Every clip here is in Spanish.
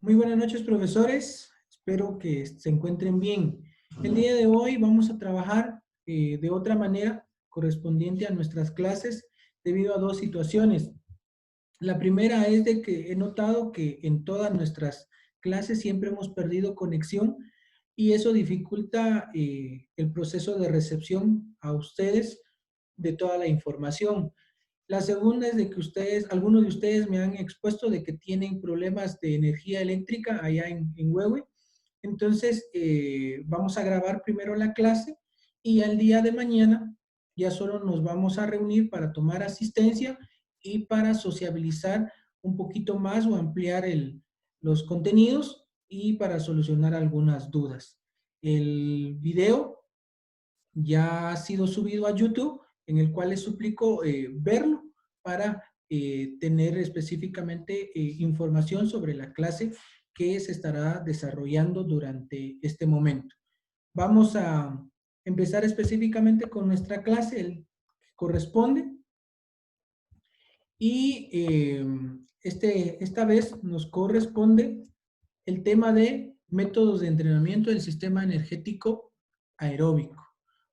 Muy buenas noches, profesores. Espero que se encuentren bien. El día de hoy vamos a trabajar de otra manera correspondiente a nuestras clases debido a dos situaciones. La primera es de que he notado que en todas nuestras clases siempre hemos perdido conexión y eso dificulta el proceso de recepción a ustedes de toda la información. La segunda es de que algunos de ustedes me han expuesto de que tienen problemas de energía eléctrica allá en Huehue. Entonces, vamos a grabar primero la clase y al día de mañana ya solo nos vamos a reunir para tomar asistencia y para sociabilizar un poquito más o ampliar los contenidos y para solucionar algunas dudas. El video ya ha sido subido a YouTube, en el cual les suplico verlo para tener específicamente información sobre la clase que se estará desarrollando durante este momento. Vamos a empezar específicamente con nuestra clase, el que corresponde, y esta vez nos corresponde el tema de métodos de entrenamiento del sistema energético aeróbico.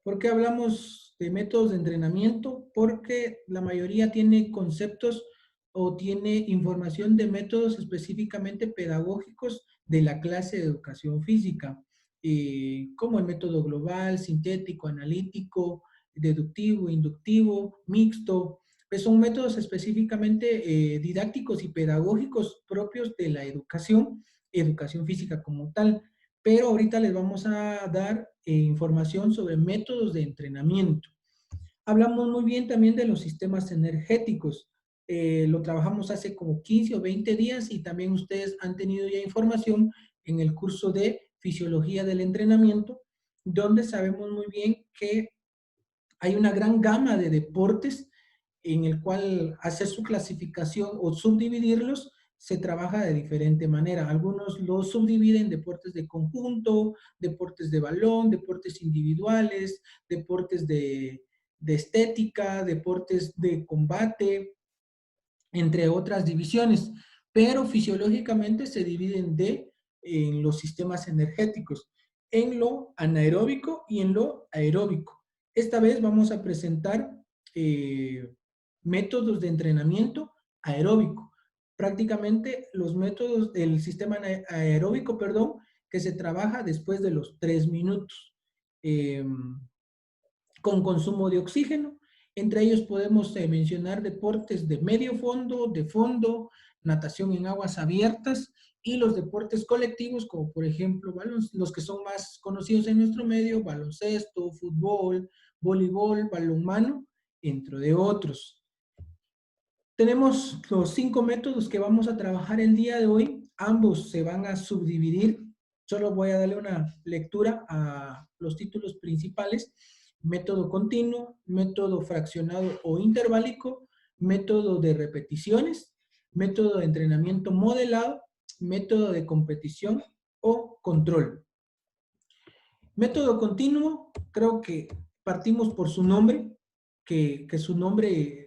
¿Por qué hablamos de métodos de entrenamiento? Porque la mayoría tiene conceptos o tiene información de métodos específicamente pedagógicos de la clase de educación física, como el método global, sintético, analítico, deductivo, inductivo, mixto. Pues son métodos específicamente didácticos y pedagógicos propios de la educación física como tal. Pero ahorita les vamos a dar información sobre métodos de entrenamiento. Hablamos muy bien también de los sistemas energéticos. Lo trabajamos hace como 15 o 20 días y también ustedes han tenido ya información en el curso de Fisiología del Entrenamiento, donde sabemos muy bien que hay una gran gama de deportes en el cual hacer su clasificación o subdividirlos se trabaja de diferente manera. Algunos los subdividen en deportes de conjunto, deportes de balón, deportes individuales, deportes de estética, deportes de combate, entre otras divisiones, pero fisiológicamente se dividen en los sistemas energéticos, en lo anaeróbico y en lo aeróbico. Esta vez vamos a presentar métodos de entrenamiento aeróbico. Prácticamente los métodos del sistema aeróbico, perdón, que se trabaja después de los 3 minutos. Con consumo de oxígeno. Entre ellos podemos mencionar deportes de medio fondo, de fondo, natación en aguas abiertas y los deportes colectivos como por ejemplo los que son más conocidos en nuestro medio, baloncesto, fútbol, voleibol, balonmano, entre de otros. Tenemos los 5 métodos que vamos a trabajar el día de hoy. Ambos se van a subdividir. Solo voy a darle una lectura a los títulos principales. Método continuo, método fraccionado o interválico, método de repeticiones, método de entrenamiento modelado, método de competición o control. Método continuo, creo que partimos por su nombre, que su nombre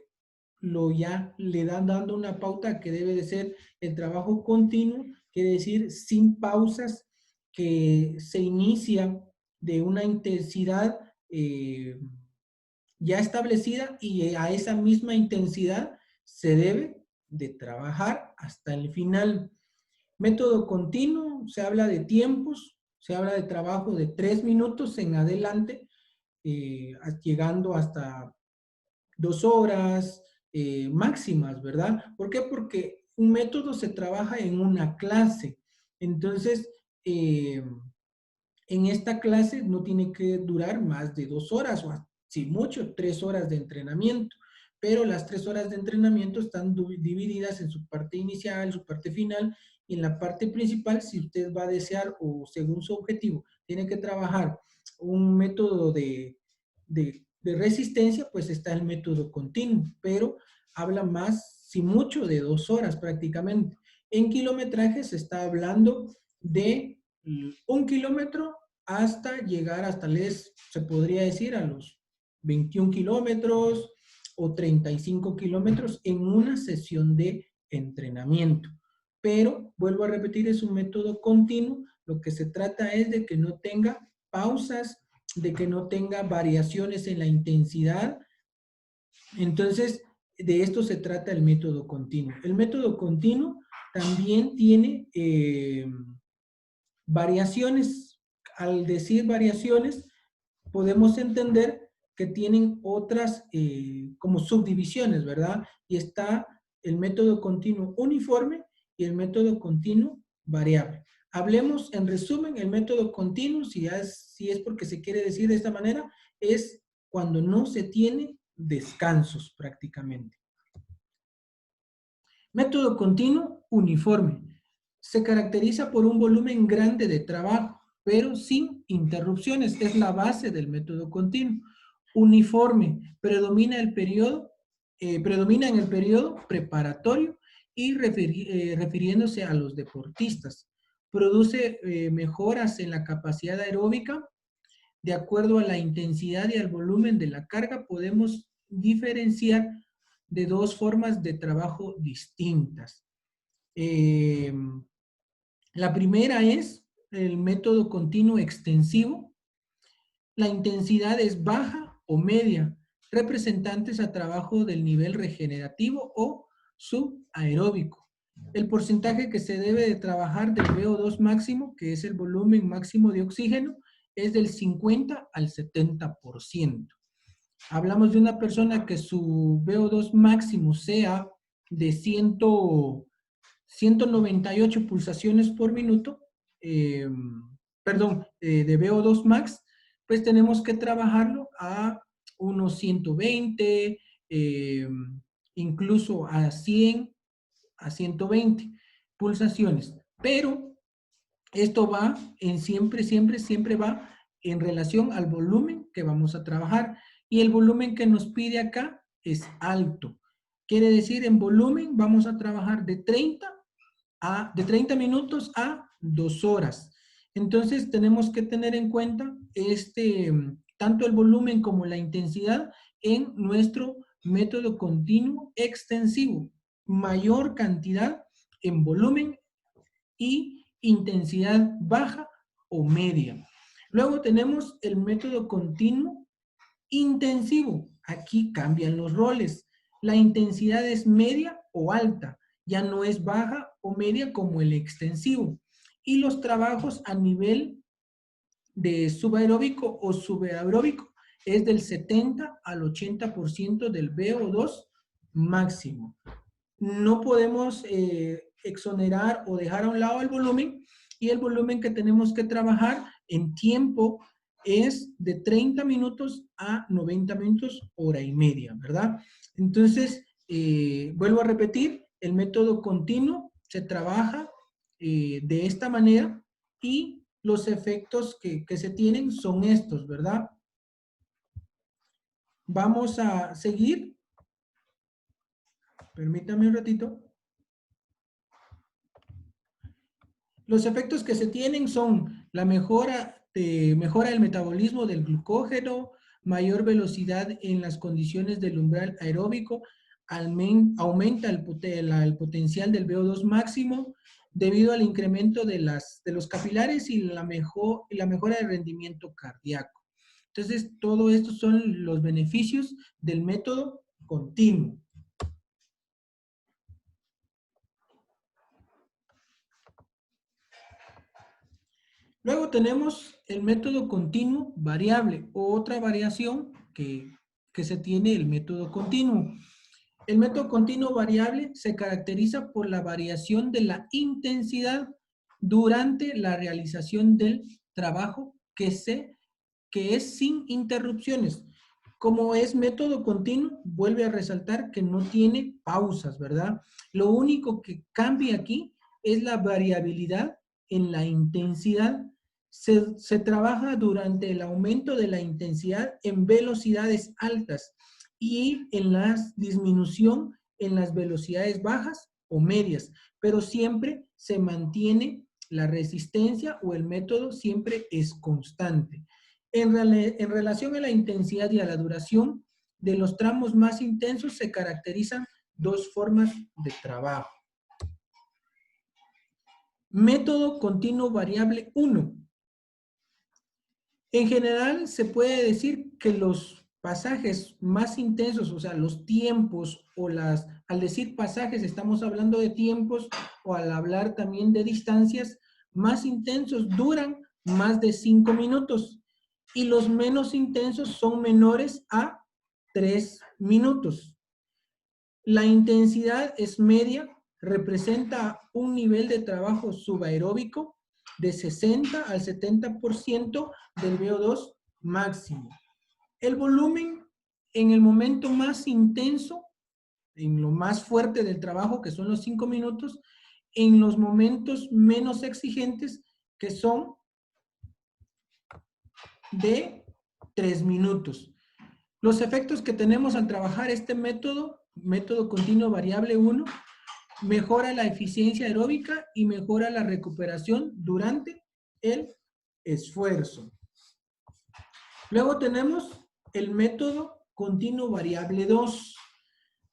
lo ya le dan dando una pauta que debe de ser el trabajo continuo, quiere decir sin pausas, que se inicia de una intensidad ya establecida y a esa misma intensidad se debe de trabajar hasta el final. Método continuo, se habla de tiempos, se habla de trabajo de 3 minutos en adelante, llegando hasta 2 horas máximas, ¿verdad? ¿Por qué? Porque un método se trabaja en una clase. Entonces, en esta clase no tiene que durar más de 2 horas o si mucho 3 horas de entrenamiento, pero las 3 horas de entrenamiento están divididas en su parte inicial, su parte final y en la parte principal, si usted va a desear o según su objetivo, tiene que trabajar un método de resistencia, pues está el método continuo, pero habla más, si mucho, de 2 horas prácticamente. En kilometraje se está hablando de 1 kilómetro hasta llegar hasta se podría decir, a los 21 kilómetros o 35 kilómetros en una sesión de entrenamiento. pero, vuelvo a repetir, es un método continuo. Lo que se trata es de que no tenga pausas, de que no tenga variaciones en la intensidad. Entonces, de esto se trata el método continuo. El método continuo también tiene variaciones. Al decir variaciones, podemos entender que tienen otras como subdivisiones, ¿verdad? Y está el método continuo uniforme y el método continuo variable. Hablemos en resumen, el método continuo, si es porque se quiere decir de esta manera, es cuando no se tiene descansos prácticamente. Método continuo uniforme. Se caracteriza por un volumen grande de trabajo, pero sin interrupciones. Es la base del método continuo. Uniforme. Predomina en el periodo preparatorio y refiriéndose a los deportistas. Produce mejoras en la capacidad aeróbica. De acuerdo a la intensidad y al volumen de la carga, podemos diferenciar de dos formas de trabajo distintas. La primera es el método continuo extensivo. La intensidad es baja o media, representantes a trabajo del nivel regenerativo o subaeróbico. El porcentaje que se debe de trabajar del VO2 máximo, que es el volumen máximo de oxígeno, es del 50 al 70%. Hablamos de una persona que su VO2 máximo sea de 198 pulsaciones por minuto, de VO2 max, pues tenemos que trabajarlo a unos 120, incluso a 100, a 120 pulsaciones. Pero esto va siempre va en relación al volumen que vamos a trabajar. Y el volumen que nos pide acá es alto. Quiere decir, en volumen vamos a trabajar de 30 minutos a 2 horas. Entonces tenemos que tener en cuenta tanto el volumen como la intensidad en nuestro método continuo extensivo. Mayor cantidad en volumen y intensidad baja o media. Luego tenemos el método continuo intensivo. Aquí cambian los roles. La intensidad es media o alta, ya no es baja o media como el extensivo. Y los trabajos a nivel de subaeróbico o subaeróbico es del 70 al 80% del VO2 máximo. No podemos exonerar o dejar a un lado el volumen, y el volumen que tenemos que trabajar en tiempo es de 30 minutos a 90 minutos, hora y media, ¿verdad? Entonces, vuelvo a repetir, el método continuo se trabaja de esta manera y los efectos que se tienen son estos, ¿verdad? Vamos a seguir. Permítame un ratito. Los efectos que se tienen son la mejora del metabolismo del glucógeno, mayor velocidad en las condiciones del umbral aeróbico, aumenta el potencial del VO2 máximo debido al incremento de los capilares y la mejora del rendimiento cardíaco. Entonces, todo esto son los beneficios del método continuo. Luego tenemos el método continuo variable, otra variación que se tiene el método continuo. El método continuo variable se caracteriza por la variación de la intensidad durante la realización del trabajo que es sin interrupciones. Como es método continuo, vuelve a resaltar que no tiene pausas, ¿verdad? Lo único que cambia aquí es la variabilidad en la intensidad. Se trabaja durante el aumento de la intensidad en velocidades altas y en la disminución en las velocidades bajas o medias, pero siempre se mantiene la resistencia, o el método siempre es constante. En relación a la intensidad y a la duración de los tramos más intensos, se caracterizan dos formas de trabajo. Método continuo variable 1. En general, se puede decir que los pasajes más intensos, o sea, los tiempos al decir pasajes estamos hablando de tiempos, o al hablar también de distancias, más intensos duran más de 5 minutos y los menos intensos son menores a 3 minutos. La intensidad es media, representa un nivel de trabajo subaeróbico de 60 al 70% del VO2 máximo. El volumen en el momento más intenso, en lo más fuerte del trabajo, que son los 5 minutos, en los momentos menos exigentes, que son de 3 minutos. Los efectos que tenemos al trabajar este método continuo variable 1, mejora la eficiencia aeróbica y mejora la recuperación durante el esfuerzo. Luego tenemos el método continuo variable 2.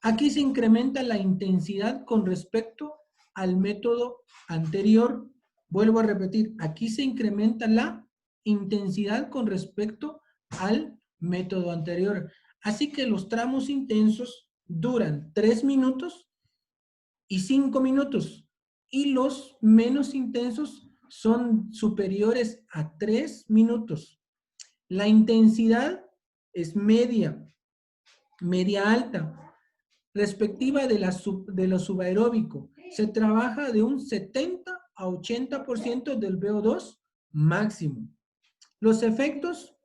Aquí se incrementa la intensidad con respecto al método anterior. Vuelvo a repetir, aquí se incrementa la intensidad con respecto al método anterior. Así que los tramos intensos duran 3 minutos y 5 minutos. Y los menos intensos son superiores a 3 minutos. La intensidad es media, media alta, respectiva de lo subaeróbico. Se trabaja de un 70 a 80% del VO2 máximo. Los efectos,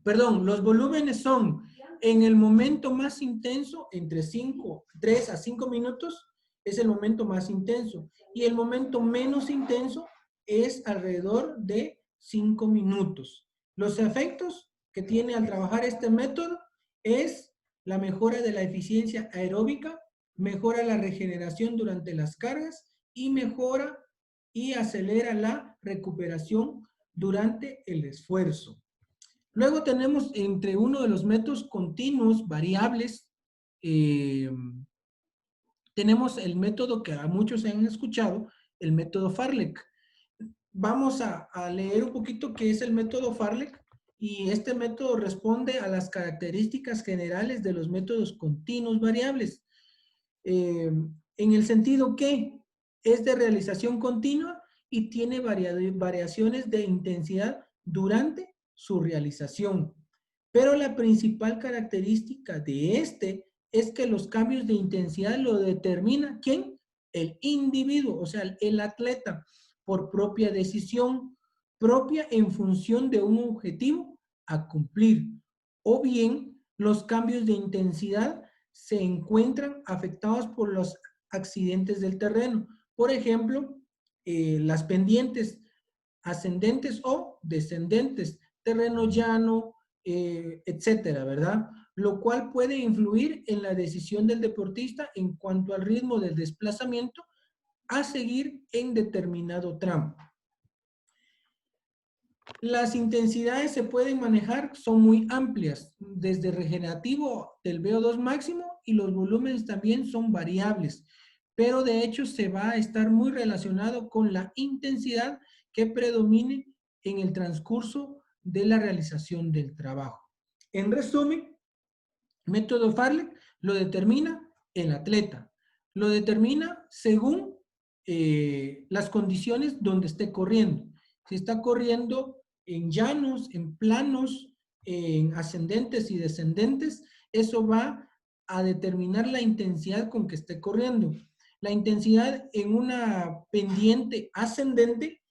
los volúmenes son en el momento más intenso, entre 3 a 5 minutos, es el momento más intenso. Y el momento menos intenso es alrededor de 5 minutos. Los efectos que tiene al trabajar este método es la mejora de la eficiencia aeróbica, mejora la regeneración durante las cargas y mejora y acelera la recuperación durante el esfuerzo. Luego tenemos entre uno de los métodos continuos variables, tenemos el método que a muchos se han escuchado, el método Farlek. Vamos a leer un poquito qué es el método Farlek, y este método responde a las características generales de los métodos continuos variables, en el sentido que es de realización continua y tiene variaciones de intensidad durante su realización. Pero la principal característica de este es que los cambios de intensidad lo determina ¿quién? El individuo, o sea, el atleta, por propia decisión propia en función de un objetivo a cumplir. O bien, los cambios de intensidad se encuentran afectados por los accidentes del terreno. Por ejemplo, las pendientes ascendentes o descendentes, terreno llano, etcétera, ¿verdad? Lo cual puede influir en la decisión del deportista en cuanto al ritmo del desplazamiento a seguir en determinado tramo. Las intensidades se pueden manejar, son muy amplias, desde regenerativo del VO2 máximo, y los volúmenes también son variables, pero de hecho se va a estar muy relacionado con la intensidad que predomine en el transcurso de la realización del trabajo. En resumen, método Farlek lo determina el atleta, lo determina según las condiciones donde esté corriendo. Si está corriendo en llanos, en planos, en ascendentes y descendentes, eso va a determinar la intensidad con que esté corriendo. La intensidad en una pendiente ascendente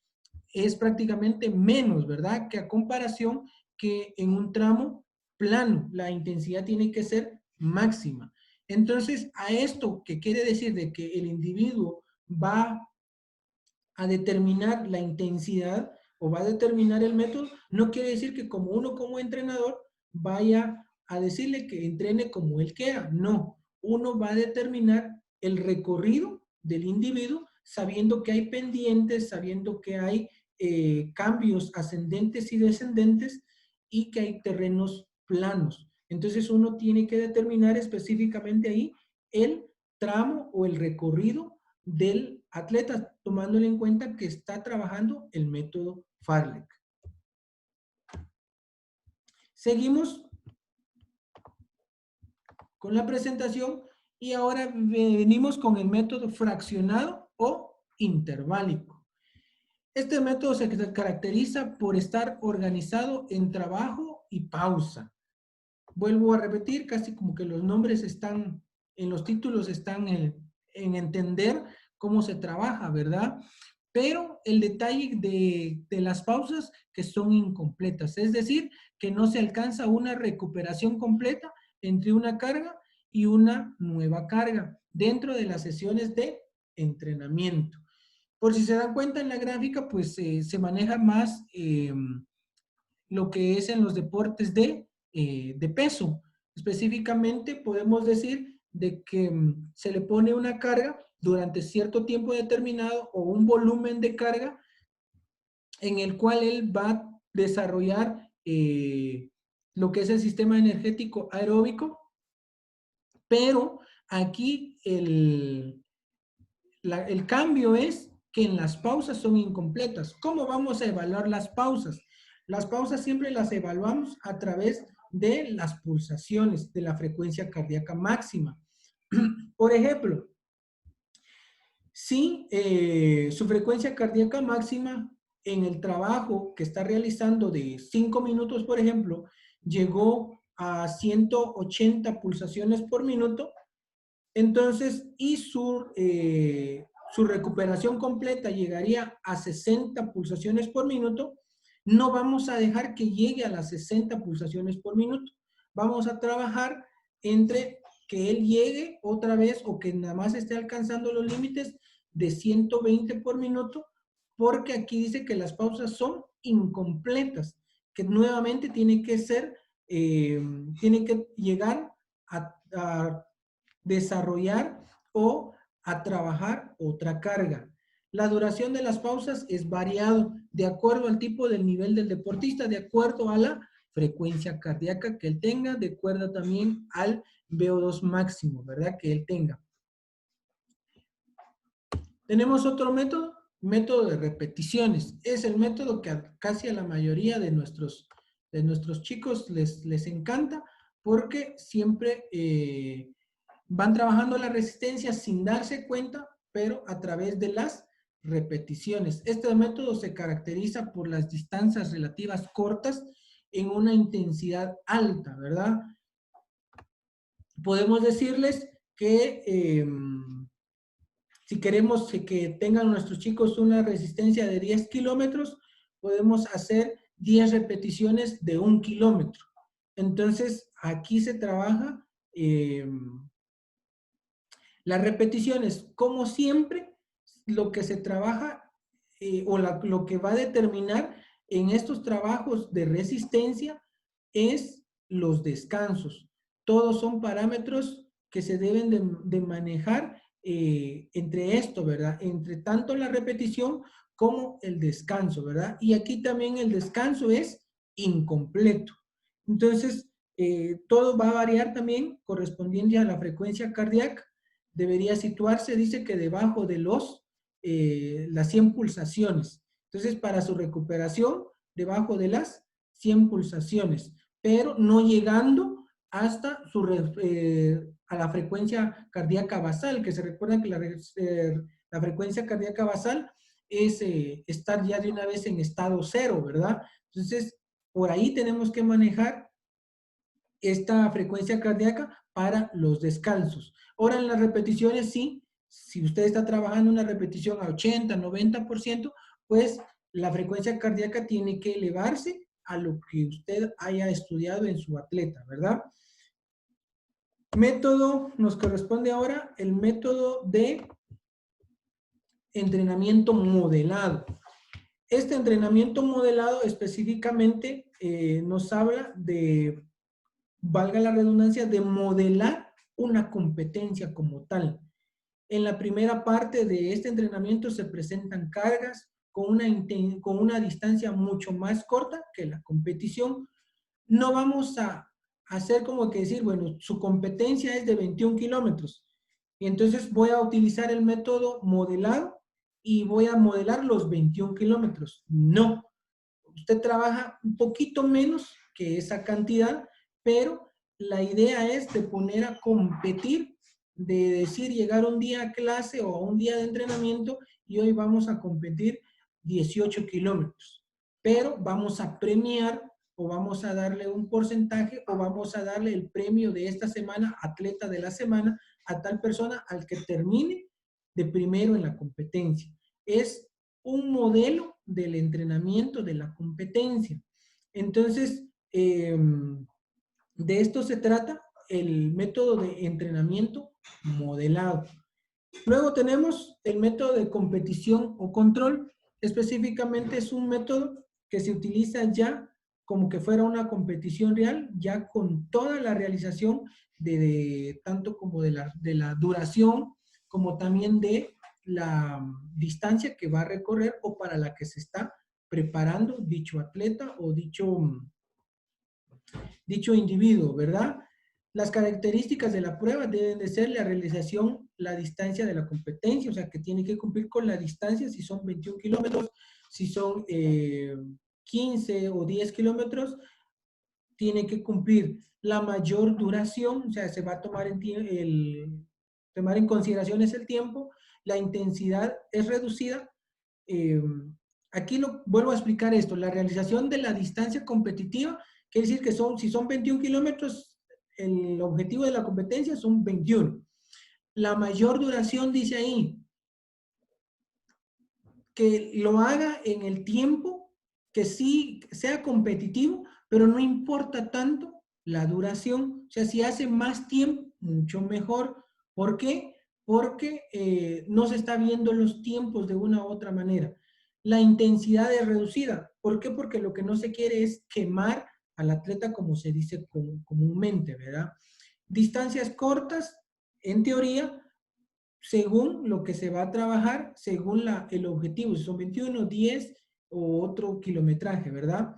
es prácticamente menos, ¿verdad? Que a comparación que en un tramo plano, la intensidad tiene que ser máxima. Entonces, a esto que quiere decir de que el individuo va a determinar la intensidad o va a determinar el método, no quiere decir que como uno como entrenador vaya a decirle que entrene como él quiera. No, uno va a determinar el recorrido del individuo sabiendo que hay pendientes, sabiendo que hay cambios ascendentes y descendentes y que hay terrenos planos. Entonces uno tiene que determinar específicamente ahí el tramo o el recorrido del atletas, tomándole en cuenta que está trabajando el método Farlek. Seguimos con la presentación y ahora venimos con el método fraccionado o interválico. Este método se caracteriza por estar organizado en trabajo y pausa. Vuelvo a repetir, casi como que los nombres están, en los títulos están en entender cómo se trabaja, ¿verdad? Pero el detalle de las pausas que son incompletas, es decir, que no se alcanza una recuperación completa entre una carga y una nueva carga dentro de las sesiones de entrenamiento. Por si se dan cuenta en la gráfica, pues se maneja más lo que es en los deportes de peso. Específicamente podemos decir de que se le pone una carga durante cierto tiempo determinado o un volumen de carga en el cual él va a desarrollar lo que es el sistema energético aeróbico, pero aquí el cambio es que en las pausas son incompletas. ¿Cómo vamos a evaluar las pausas? Las pausas siempre las evaluamos a través de las pulsaciones de la frecuencia cardíaca máxima. Por ejemplo, si su frecuencia cardíaca máxima en el trabajo que está realizando de 5 minutos, por ejemplo, llegó a 180 pulsaciones por minuto, entonces, y su recuperación completa llegaría a 60 pulsaciones por minuto, no vamos a dejar que llegue a las 60 pulsaciones por minuto. Vamos a trabajar entre que él llegue otra vez o que nada más esté alcanzando los límites de 120 por minuto, porque aquí dice que las pausas son incompletas, que nuevamente tiene que ser, tiene que llegar a desarrollar o a trabajar otra carga. La duración de las pausas es variado de acuerdo al tipo del nivel del deportista, de acuerdo a la frecuencia cardíaca que él tenga, de acuerdo también al VO2 máximo, ¿verdad? Que él tenga. Tenemos otro método, método de repeticiones. Es el método que casi a la mayoría de nuestros chicos les encanta porque siempre van trabajando la resistencia sin darse cuenta, pero a través de las repeticiones. Este método se caracteriza por las distancias relativas cortas en una intensidad alta, ¿verdad? Podemos decirles que si queremos que tengan nuestros chicos una resistencia de 10 kilómetros, podemos hacer 10 repeticiones de 1 kilómetro. Entonces, aquí se trabaja las repeticiones. Como siempre, lo que se trabaja lo que va a determinar en estos trabajos de resistencia es los descansos. Todos son parámetros que se deben de manejar entre esto, ¿verdad? Entre tanto la repetición como el descanso, ¿verdad? Y aquí también el descanso es incompleto. Entonces, todo va a variar también correspondiente a la frecuencia cardíaca. Debería situarse, dice que debajo de las 100 pulsaciones. Entonces, para su recuperación, debajo de las 100 pulsaciones, pero no llegando hasta a la frecuencia cardíaca basal, que se recuerda que la frecuencia cardíaca basal es estar ya de una vez en estado cero, ¿verdad? Entonces, por ahí tenemos que manejar esta frecuencia cardíaca para los descansos. Ahora, en las repeticiones, sí, si usted está trabajando una repetición a 80, 90%, pues la frecuencia cardíaca tiene que elevarse a lo que usted haya estudiado en su atleta, ¿verdad? Método, nos corresponde ahora el método de entrenamiento modelado. Este entrenamiento modelado específicamente nos habla de, valga la redundancia, de modelar una competencia como tal. En la primera parte de este entrenamiento se presentan cargas con una distancia mucho más corta que la competición. No vamos a hacer como que decir, bueno, su competencia es de 21 kilómetros. Y entonces voy a utilizar el método modelado y voy a modelar los 21 kilómetros. No, usted trabaja un poquito menos que esa cantidad, pero la idea es de poner a competir, de decir llegar un día a clase o a un día de entrenamiento y hoy vamos a competir 18 kilómetros, pero vamos a premiar o vamos a darle un porcentaje o vamos a darle el premio de esta semana, atleta de la semana, a tal persona al que termine de primero en la competencia. Es un modelo del entrenamiento de la competencia. Entonces, de esto se trata el método de entrenamiento modelado. Luego tenemos el método de competición o control. Específicamente es un método que se utiliza ya como que fuera una competición real, ya con toda la realización tanto como de la duración, como también de la distancia que va a recorrer o para la que se está preparando dicho atleta o dicho individuo, ¿verdad? Las características de la prueba deben de ser la realización, la distancia de la competencia, o sea, que tiene que cumplir con la distancia, si son 21 kilómetros, si son 15 o 10 kilómetros, tiene que cumplir la mayor duración, o sea, se va a tomar tomar en consideración es el tiempo, la intensidad es reducida. Eh, Aquí vuelvo a explicar esto, la realización de la distancia competitiva, quiere decir que si son 21 kilómetros, el objetivo de la competencia son 21. La mayor duración, dice ahí, que lo haga en el tiempo, que sí sea competitivo, pero no importa tanto la duración. O sea, si hace más tiempo, mucho mejor. ¿Por qué? Porque no se está viendo los tiempos de una u otra manera. La intensidad es reducida. ¿Por qué? Porque lo que no se quiere es quemar al atleta, como se dice comúnmente, ¿verdad? Distancias cortas, en teoría, según lo que se va a trabajar, según el objetivo, si son 21, 10 o otro kilometraje, ¿verdad?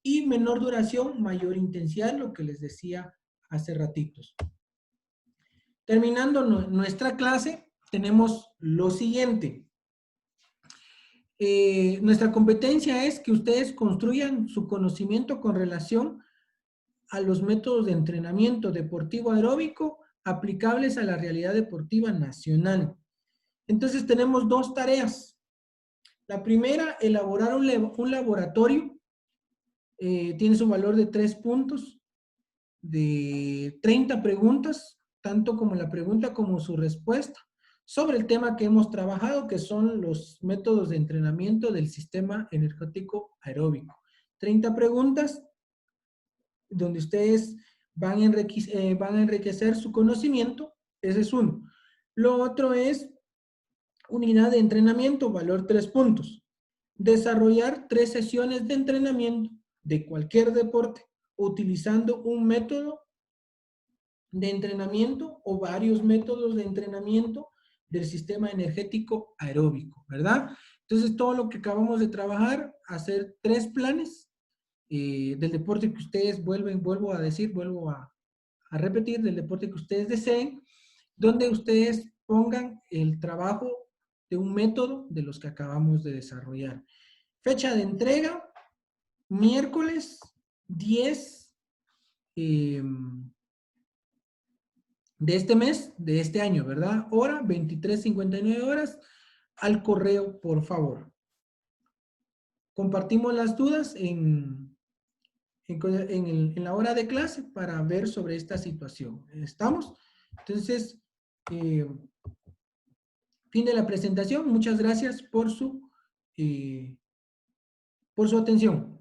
Y menor duración, mayor intensidad, lo que les decía hace ratitos. Terminando nuestra clase, tenemos lo siguiente. Nuestra competencia es que ustedes construyan su conocimiento con relación a los métodos de entrenamiento deportivo aeróbico aplicables a la realidad deportiva nacional. Entonces tenemos dos tareas. La primera, elaborar un laboratorio. Tiene su valor de 3 puntos, de 30 preguntas, tanto como la pregunta como su respuesta, sobre el tema que hemos trabajado, que son los métodos de entrenamiento del sistema energético aeróbico. 30 preguntas, donde ustedes van a enriquecer su conocimiento. Ese es uno. Lo otro es unidad de entrenamiento, valor 3 puntos. Desarrollar 3 sesiones de entrenamiento de cualquier deporte utilizando un método de entrenamiento o varios métodos de entrenamiento del sistema energético aeróbico, ¿verdad? Entonces, todo lo que acabamos de trabajar, hacer 3 planes del deporte que ustedes vuelvo a repetir, del deporte que ustedes deseen, donde ustedes pongan el trabajo de un método de los que acabamos de desarrollar. Fecha de entrega, miércoles 10 de este mes, de este año, ¿verdad? Hora, 23:59 horas, al correo, por favor. Compartimos las dudas en la hora de clase para ver sobre esta situación. ¿Estamos? Entonces, fin de la presentación. Muchas gracias por su atención.